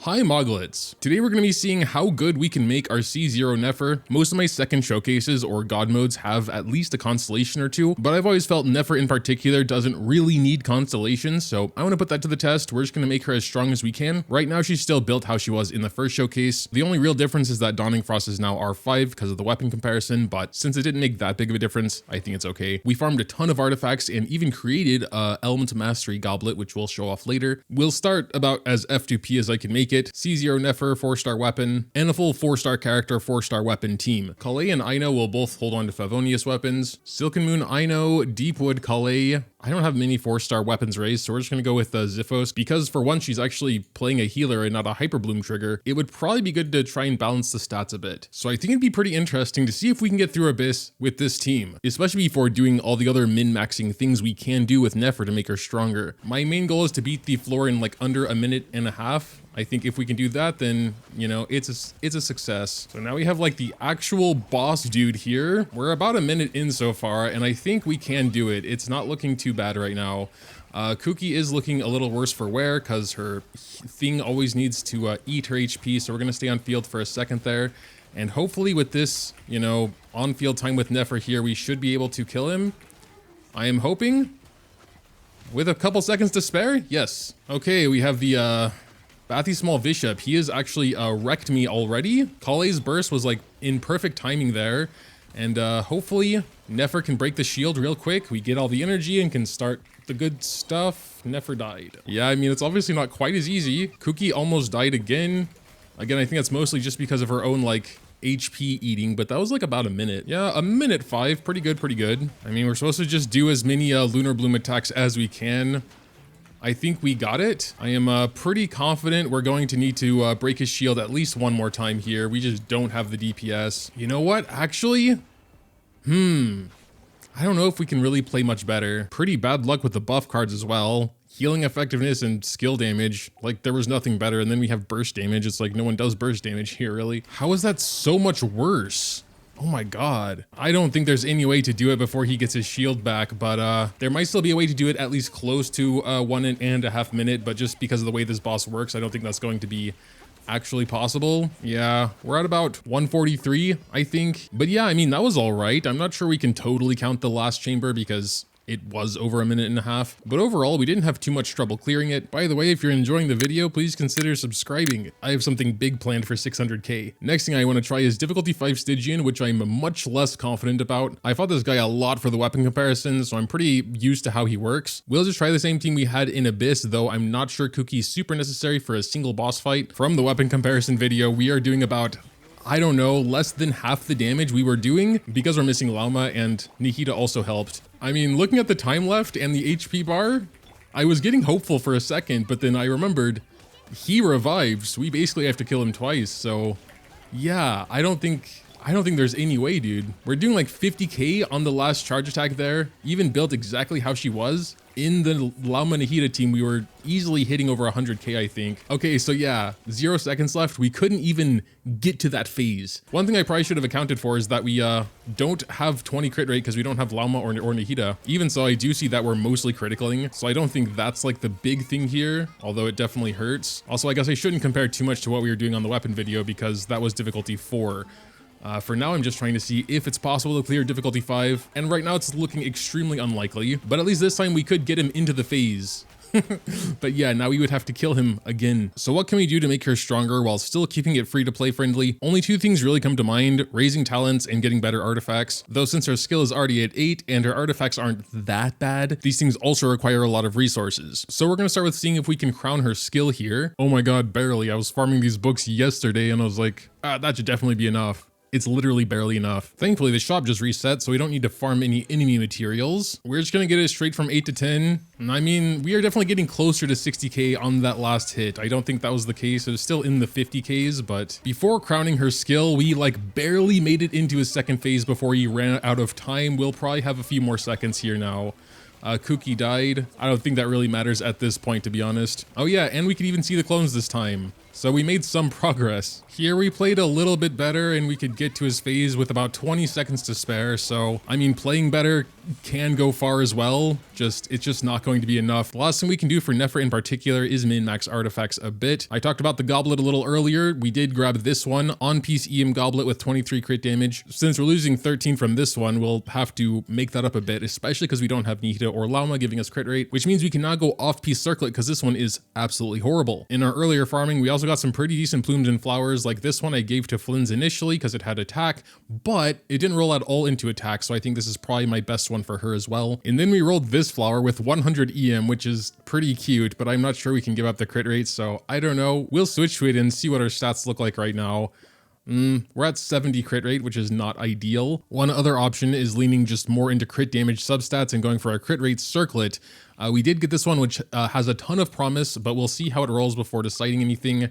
Hi Moglets! Today we're going to be seeing how good we can make our C0 Nefer. Most of my second showcases or god modes have at least a constellation or two, but I've always felt Nefer in particular doesn't really need constellations, so I want to put that to the test. We're just going to make her as strong as we can. Right now she's still built how she was in the first showcase. The only real difference is that Dawning Frost is now R5 because of the weapon comparison, but since it didn't make that big of a difference, I think it's okay. We farmed a ton of artifacts and even created a Element Mastery Goblet, which we'll show off later. We'll start about as F2P as I can make it. C0 Nefer, 4-star weapon, and a full 4-star character, 4-star weapon team. Kalei and Aino will both hold on to Favonius weapons. Silken Moon, Aino, Deepwood, Kalei. I don't have many 4-star weapons raised, so we're just gonna go with Xiphos, because for once she's actually playing a healer and not a Hyperbloom trigger. It would probably be good to try and balance the stats a bit. So I think it'd be pretty interesting to see if we can get through Abyss with this team, especially before doing all the other min-maxing things we can do with Nefer to make her stronger. My main goal is to beat the floor in like under a minute and a half. I think if we can do that, then, you know, it's a success. So now we have like the actual boss dude here. We're about a minute in so far, and I think we can do it. It's not looking too bad right now. Kuki is looking a little worse for wear because her thing always needs to eat her HP, so we're going to stay on field for a second there. And hopefully with this, you know, on-field time with Nefer here, we should be able to kill him. I am hoping. With a couple seconds to spare? Yes. Okay, we have the, Bathy Small Bishop. He has actually wrecked me already. Kalei's burst was like in perfect timing there. And hopefully Nefer can break the shield real quick. We get all the energy and can start the good stuff. Nefer died. Yeah, I mean, it's obviously not quite as easy. Kuki almost died again. Again, I think that's mostly just because of her own like HP eating, but that was like about a minute. Yeah, a minute 5. Pretty good, pretty good. I mean, we're supposed to just do as many Lunar Bloom attacks as we can. I think we got it. I am pretty confident we're going to need to break his shield at least one more time here. We just don't have the DPS. You know what? Actually, I don't know if we can really play much better. Pretty bad luck with the buff cards as well. Healing effectiveness and skill damage, like there was nothing better. And then we have burst damage. It's like no one does burst damage here, really. How is that so much worse? Oh my god. I don't think there's any way to do it before he gets his shield back, but there might still be a way to do it at least close to 1.5 minutes, but just because of the way this boss works, I don't think that's going to be actually possible. Yeah, we're at about 143, I think. But yeah, I mean, that was all right. I'm not sure we can totally count the last chamber because it was over a minute and a half, but overall, we didn't have too much trouble clearing it. By the way, if you're enjoying the video, please consider subscribing. I have something big planned for 600k. Next thing I want to try is difficulty 5 Stygian, which I'm much less confident about. I fought this guy a lot for the weapon comparison, so I'm pretty used to how he works. We'll just try the same team we had in Abyss, though I'm not sure Kuki's super necessary for a single boss fight. From the weapon comparison video, we are doing about, I don't know, less than half the damage we were doing because we're missing Lauma, and Nahida also helped. I mean, looking at the time left and the HP bar, I was getting hopeful for a second, but then I remembered he revived, so we basically have to kill him twice. So yeah, I don't think there's any way, dude. We're doing like 50k on the last charge attack there, even built exactly how she was. In the Lauma Nahida team, we were easily hitting over 100k, I think. Okay, so yeah, 0 seconds left. We couldn't even get to that phase. One thing I probably should have accounted for is that we don't have 20 crit rate because we don't have Lauma or Nahida. Even so, I do see that we're mostly criticaling, so I don't think that's like the big thing here, although it definitely hurts. Also, I guess I shouldn't compare too much to what we were doing on the weapon video because that was difficulty 4. For now, I'm just trying to see if it's possible to clear difficulty 5, and right now it's looking extremely unlikely, but at least this time we could get him into the phase. But yeah, now we would have to kill him again. So what can we do to make her stronger while still keeping it free to play friendly? Only 2 things really come to mind: raising talents and getting better artifacts. Though since her skill is already at 8 and her artifacts aren't that bad, these things also require a lot of resources. So we're gonna start with seeing if we can crown her skill here. Oh my god, barely. I was farming these books yesterday and I was like, that should definitely be enough. It's literally barely enough. Thankfully, the shop just reset, so we don't need to farm any enemy materials. We're just gonna get it straight from 8 to 10. I mean, we are definitely getting closer to 60k on that last hit. I don't think that was the case. It was still in the 50ks, but before crowning her skill, we like barely made it into his second phase before he ran out of time. We'll probably have a few more seconds here now. Kuki died. I don't think that really matters at this point, to be honest. Oh yeah, and we can even see the clones this time. So we made some progress. Here we played a little bit better and we could get to his phase with about 20 seconds to spare. So, I mean, playing better can go far as well. It's just not going to be enough. The last thing we can do for Nefer in particular is min-max artifacts a bit. I talked about the goblet a little earlier. We did grab this one, on-piece EM goblet with 23 crit damage. Since we're losing 13 from this one, we'll have to make that up a bit, especially because we don't have Nahida or Lauma giving us crit rate, which means we cannot go off-piece circlet because this one is absolutely horrible. In our earlier farming, we also got some pretty decent plumes and flowers. Like this one I gave to Flynn's initially because it had attack, but it didn't roll at all into attack, so I think this is probably my best one for her as well. And then we rolled this flower with 100 EM, which is pretty cute, but I'm not sure we can give up the crit rate, so I don't know. We'll switch to it and see what our stats look like right now. We're at 70 crit rate, which is not ideal. One other option is leaning just more into crit damage substats and going for a crit rate circlet. We did get this one, which has a ton of promise, but we'll see how it rolls before deciding anything.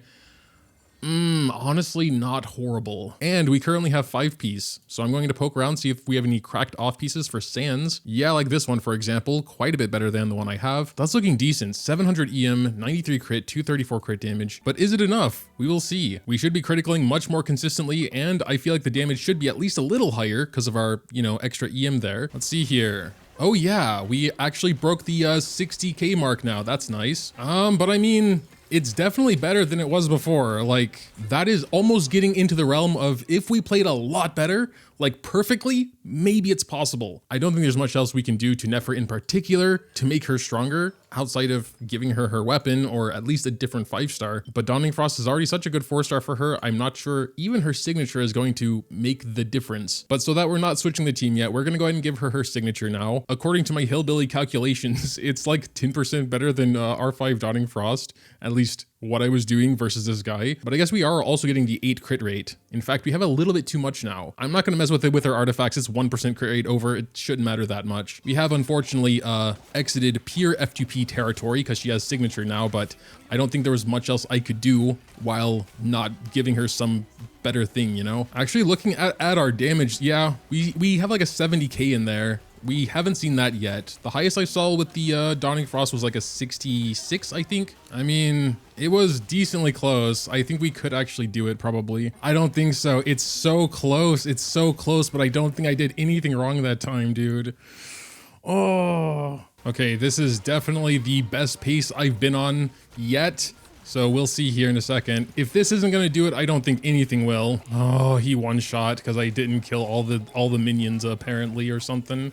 Honestly, not horrible. And we currently have 5 piece, so I'm going to poke around, see if we have any cracked off pieces for sands. Yeah, like this one, for example, quite a bit better than the one I have. That's looking decent. 700 EM, 93 crit, 234 crit damage. But is it enough? We will see. We should be criticaling much more consistently, and I feel like the damage should be at least a little higher because of our, extra EM there. Let's see here. Oh yeah, we actually broke the 60k mark now. That's nice. But I mean, it's definitely better than it was before. Like, that is almost getting into the realm of if we played a lot better, like perfectly, maybe it's possible. I don't think there's much else we can do to Nefer in particular to make her stronger outside of giving her her weapon or at least a different 5-star. But Dawning Frost is already such a good 4-star for her. I'm not sure even her signature is going to make the difference. But so that we're not switching the team yet, we're going to go ahead and give her her signature now. According to my hillbilly calculations, it's like 10% better than R5 Dawning Frost, at least what I was doing versus this guy. But I guess we are also getting the 8 crit rate. In fact, we have a little bit too much now. I'm not going to mess with it with her artifacts. It's 1% crit rate over. It shouldn't matter that much. We have unfortunately exited pure F2P territory because she has signature now, but I don't think there was much else I could do while not giving her some better thing, Actually, looking at our damage, yeah, we have like a 70k in there. We haven't seen that yet. The highest I saw with the Dawning Frost was like a 66, I think. I mean, it was decently close. I think we could actually do it probably. I don't think so. It's so close. It's so close, but I don't think I did anything wrong that time, dude. Oh. Okay, this is definitely the best pace I've been on yet. So we'll see here in a second. If this isn't going to do it, I don't think anything will. Oh, he one-shot because I didn't kill all the minions apparently or something.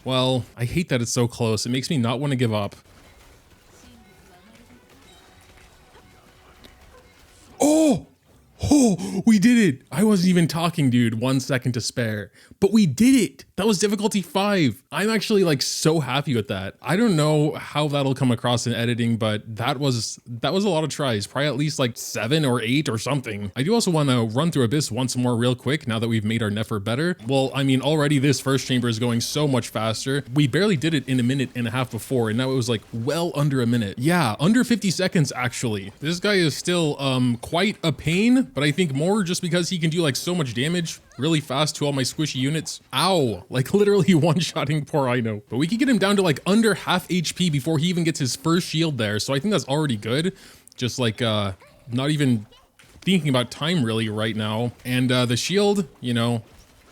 Well, I hate that it's so close. It makes me not want to give up. Oh! Oh, we did it. I wasn't even talking, dude. 1 second to spare. But we did it. That was difficulty 5. I'm actually like so happy with that. I don't know how that'll come across in editing, but that was a lot of tries. Probably at least like 7 or 8 or something. I do also want to run through Abyss once more real quick now that we've made our Nefer better. Well, I mean, already this first chamber is going so much faster. We barely did it in a minute and a half before, and now it was like well under a minute. Yeah, under 50 seconds actually. This guy is still quite a pain, but I think more just because he can do like so much damage really fast to all my squishy units. Ow, like literally one-shotting poor Ino. But we could get him down to like under half HP before he even gets his first shield there. So I think that's already good. Just like not even thinking about time really right now. And the shield,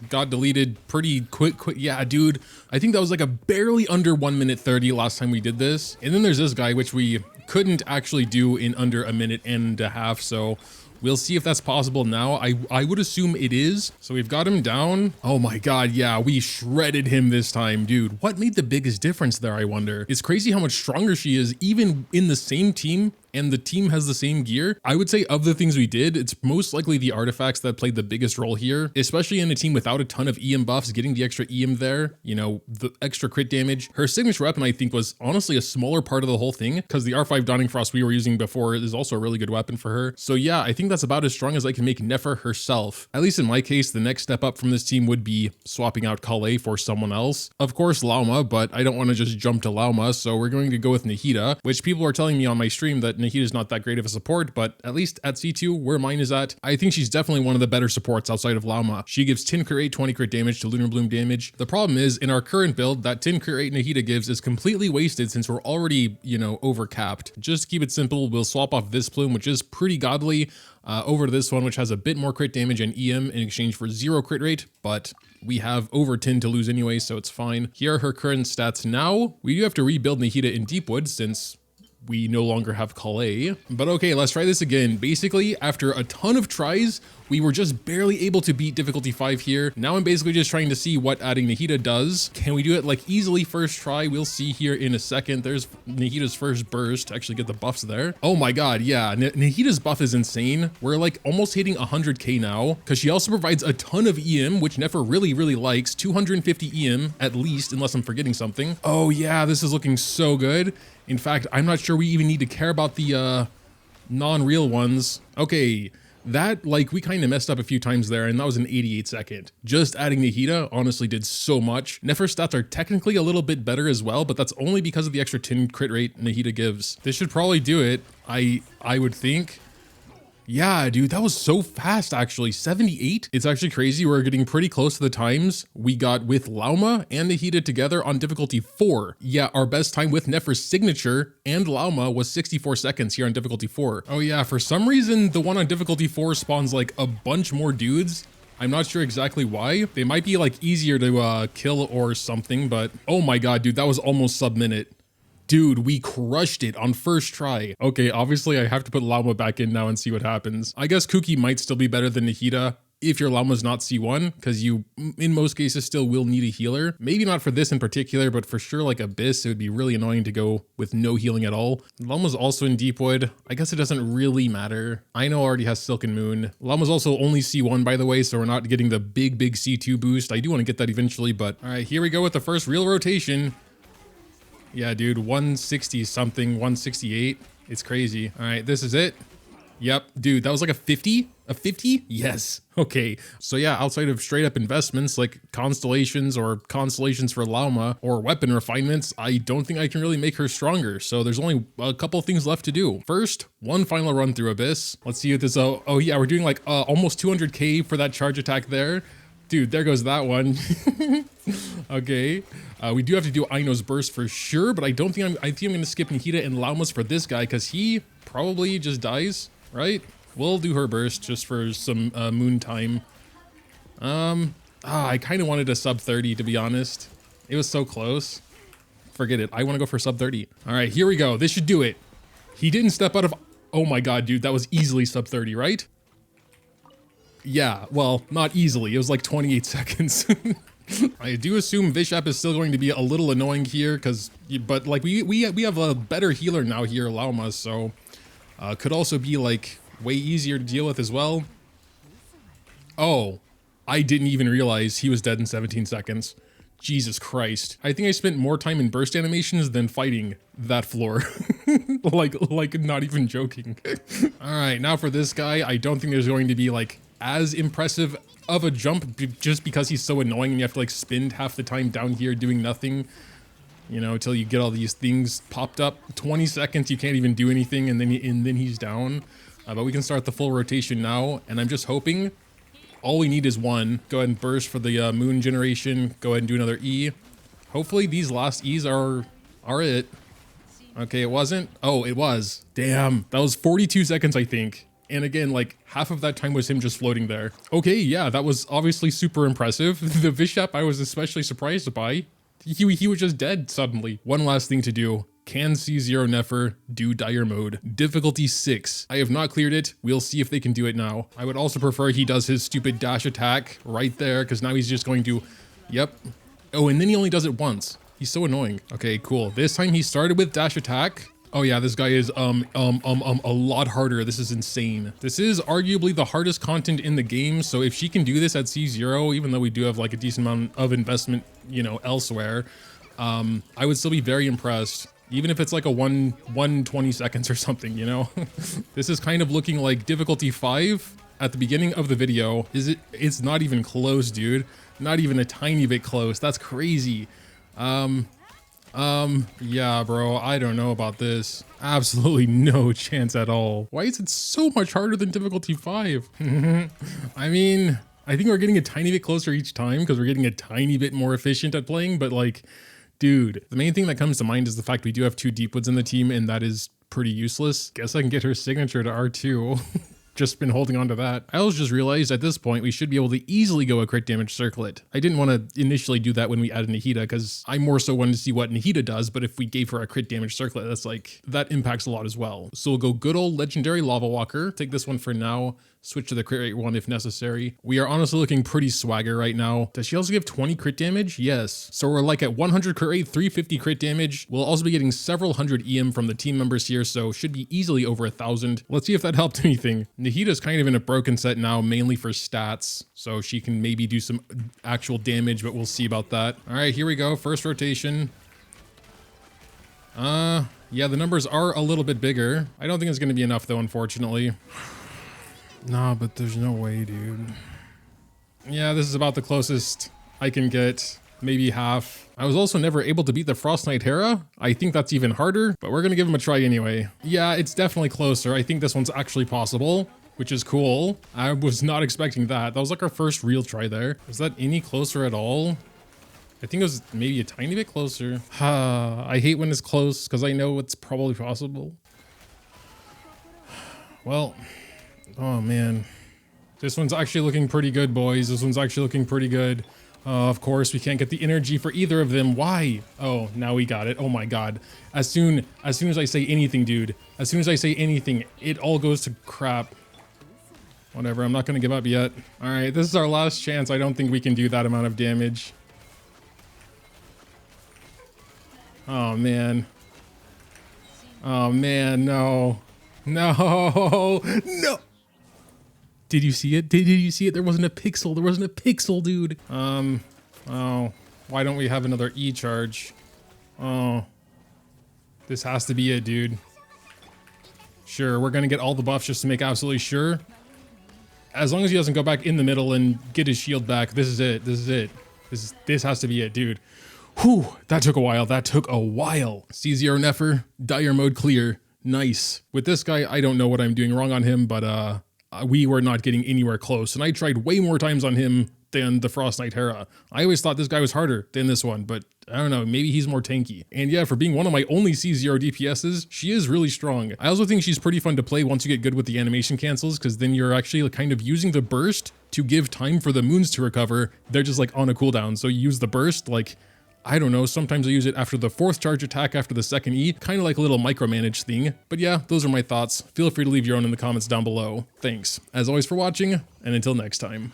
got deleted pretty quick. Yeah, dude, I think that was like a barely under 1 minute 30 last time we did this. And then there's this guy, which we couldn't actually do in under a minute and a half. So we'll see if that's possible now. I would assume it is. So we've got him down. Oh my God, yeah, we shredded him this time, dude. What made the biggest difference there, I wonder? It's crazy how much stronger she is, even in the same team, and the team has the same gear. I would say of the things we did, it's most likely the artifacts that played the biggest role here, especially in a team without a ton of EM buffs, getting the extra EM there, the extra crit damage. Her signature weapon, I think, was honestly a smaller part of the whole thing because the R5 Dawning Frost we were using before is also a really good weapon for her. So yeah, I think think that's about as strong as I can make Nefer herself. At least in my case, the next step up from this team would be swapping out Kale for someone else. Of course, Lauma, but I don't want to just jump to Lauma, so we're going to go with Nahida, which people are telling me on my stream that Nahida is not that great of a support, but at least at C2, where mine is at, I think she's definitely one of the better supports outside of Lauma. She gives 10 crit rate, 20 crit damage to Lunar Bloom damage. The problem is, in our current build, that 10 crit rate Nahida gives is completely wasted since we're already, over capped. Just to keep it simple, we'll swap off this plume, which is pretty godly, over to this one, which has a bit more crit damage and EM in exchange for 0 crit rate, but we have over 10 to lose anyway, so it's fine. Here are her current stats now. We do have to rebuild Nahida in Deepwood since we no longer have Kale. But okay, let's try this again. Basically, after a ton of tries, we were just barely able to beat difficulty 5 here. Now I'm basically just trying to see what adding Nahida does. Can we do it like easily first try? We'll see here in a second. There's Nahida's first burst to actually get the buffs there. Oh my god, yeah, Nahida's buff is insane. We're like almost hitting 100k now because she also provides a ton of EM, which Nefer really likes. 250 EM at least, unless I'm forgetting something. Oh yeah, this is looking so good. In fact, I'm not sure we even need to care about the non-real ones. Okay, that, like, we kind of messed up a few times there, and that was an 88 second. Just adding Nahida honestly did so much. Nefer's stats are technically a little bit better as well, but that's only because of the extra 10 crit rate Nahida gives. This should probably do it, I would think. Yeah, dude, that was so fast, actually. 78? It's actually crazy. We're getting pretty close to the times we got with Lauma and Nahida together on difficulty 4. Yeah, our best time with Nefer's signature and Lauma was 64 seconds here on difficulty 4. Oh yeah, for some reason, the one on difficulty 4 spawns like a bunch more dudes. I'm not sure exactly why. They might be like easier to kill or something, but oh my god, dude, that was almost sub-minute. Dude, we crushed it on first try. Okay, obviously I have to put Lauma back in now and see what happens. I guess Kuki might still be better than Nahida if your Lauma's not C1, because you, in most cases, still will need a healer. Maybe not for this in particular, but for sure like Abyss, it would be really annoying to go with no healing at all. Lauma's also in Deepwood. I guess it doesn't really matter. I know already has Silken Moon. Lauma's also only C1, by the way, so we're not getting the big C2 boost. I do want to get that eventually, but all right, here we go with the first real rotation. Yeah, dude, 160 something, 168. It's crazy. All right, this is it. Yep, dude, that was like a 50? A 50? Yes. Okay. So yeah, outside of straight up investments like constellations or constellations for Lauma or weapon refinements, I don't think I can really make her stronger. So there's only a couple things left to do. First, one final run through Abyss. Let's see if this, oh yeah, we're doing like almost 200k for that charge attack there. Dude, there goes that one. Okay. We do have to do Aino's burst for sure, but I think I'm gonna skip Nahida and Lauma's for this guy because he probably just dies, right? We'll do her burst just for some moon time. I kind of wanted a sub 30 to be honest. It was so close. Forget it. I want to go for sub 30. All right, here we go. This should do it. He didn't step out of. Oh my god, dude, that was easily sub 30, right? Yeah, well, not easily. It was like 28 seconds. I do assume Vishap is still going to be a little annoying here, but like we have a better healer now here, Lauma, so could also be like way easier to deal with as well. Oh, I didn't even realize he was dead in 17 seconds. Jesus Christ. I think I spent more time in burst animations than fighting that floor. like not even joking. All right, now for this guy, I don't think there's going to be like as impressive of a jump just because he's so annoying and you have to like spend half the time down here doing nothing, you know, until you get all these things popped up. 20 seconds, you can't even do anything, and then he's down. But we can start the full rotation now, and I'm just hoping all we need is one. Go ahead and burst for the moon generation. Go ahead and do another E. Hopefully these last E's are it. Okay, it wasn't. Oh, it was. Damn, that was 42 seconds, I think. And again, like half of that time was him just floating there. Okay, yeah, that was obviously super impressive. The Vishap I was especially surprised by. He was just dead suddenly. One last thing to do. Can C0 Nefer do dire mode? Difficulty 6. I have not cleared it. We'll see if they can do it now. I would also prefer he does his stupid dash attack right there, because now he's just going to, yep. Oh, and then he only does it once. He's so annoying. Okay, cool. This time he started with dash attack. Oh yeah, this guy is a lot harder. This is insane. This is arguably the hardest content in the game, so if she can do this at C0, even though we do have like a decent amount of investment, you know, elsewhere, I would still be very impressed. Even if it's like a 120 seconds or something, you know? This is kind of looking like difficulty 5 at the beginning of the video. It's not even close, dude. Not even a tiny bit close. That's crazy. Yeah, bro, I don't know about this. Absolutely no chance at all. Why is it so much harder than difficulty 5? I mean, I think we're getting a tiny bit closer each time because we're getting a tiny bit more efficient at playing, but like, dude, the main thing that comes to mind is the fact we do have 2 Deepwoods in the team, and that is pretty useless. Guess I can get her signature to R2. Just been holding on to that. I also just realized at this point we should be able to easily go a crit damage circlet. I didn't want to initially do that when we added Nahida because I more so wanted to see what Nahida does, but if we gave her a crit damage circlet, that's like, that impacts a lot as well. So we'll go good old legendary Lava Walker. Take this one for now. Switch to the crit rate one if necessary. We are honestly looking pretty swagger right now. Does she also give 20 crit damage? Yes. So we're like at 100 crit rate, 350 crit damage. We'll also be getting several hundred EM from the team members here, so should be easily over 1,000. Let's see if that helped anything. Nahida's kind of in a broken set now, mainly for stats, so she can maybe do some actual damage, but we'll see about that. All right, here we go. First rotation. Yeah, the numbers are a little bit bigger. I don't think it's going to be enough though, unfortunately. Nah, but there's no way, dude. Yeah, this is about the closest I can get. Maybe half. I was also never able to beat the Frostnight Herra. I think that's even harder, but we're gonna give him a try anyway. Yeah, it's definitely closer. I think this one's actually possible, which is cool. I was not expecting that. That was like our first real try there. Is that any closer at all? I think it was maybe a tiny bit closer. I hate when it's close because I know it's probably possible. Well, oh man. This one's actually looking pretty good, boys. This one's actually looking pretty good. Of course, we can't get the energy for either of them. Why? Oh, now we got it. Oh my god. As soon as I say anything, dude. As soon as I say anything, it all goes to crap. Whatever, I'm not gonna give up yet. Alright, this is our last chance. I don't think we can do that amount of damage. Oh man. Oh man, no. No! No! Did you see it? Did you see it? There wasn't a pixel. There wasn't a pixel, dude. Oh. Why don't we have another E charge? Oh. This has to be it, dude. Sure, we're gonna get all the buffs just to make absolutely sure. As long as he doesn't go back in the middle and get his shield back, this is it. This is it. This has to be it, dude. Whew, that took a while. That took a while. C0 Nefer, dire mode clear. Nice. With this guy, I don't know what I'm doing wrong on him, but we were not getting anywhere close. And I tried way more times on him than the Frostnight Herra. I always thought this guy was harder than this one, but I don't know, maybe he's more tanky. And yeah, for being one of my only C0 DPSs, she is really strong. I also think she's pretty fun to play once you get good with the animation cancels, because then you're actually kind of using the burst to give time for the moons to recover. They're just like on a cooldown. So you use the burst, like, I don't know, sometimes I use it after the 4th charge attack after the 2nd E, kind of like a little micromanage thing. But yeah, those are my thoughts. Feel free to leave your own in the comments down below. Thanks, as always, for watching, and until next time.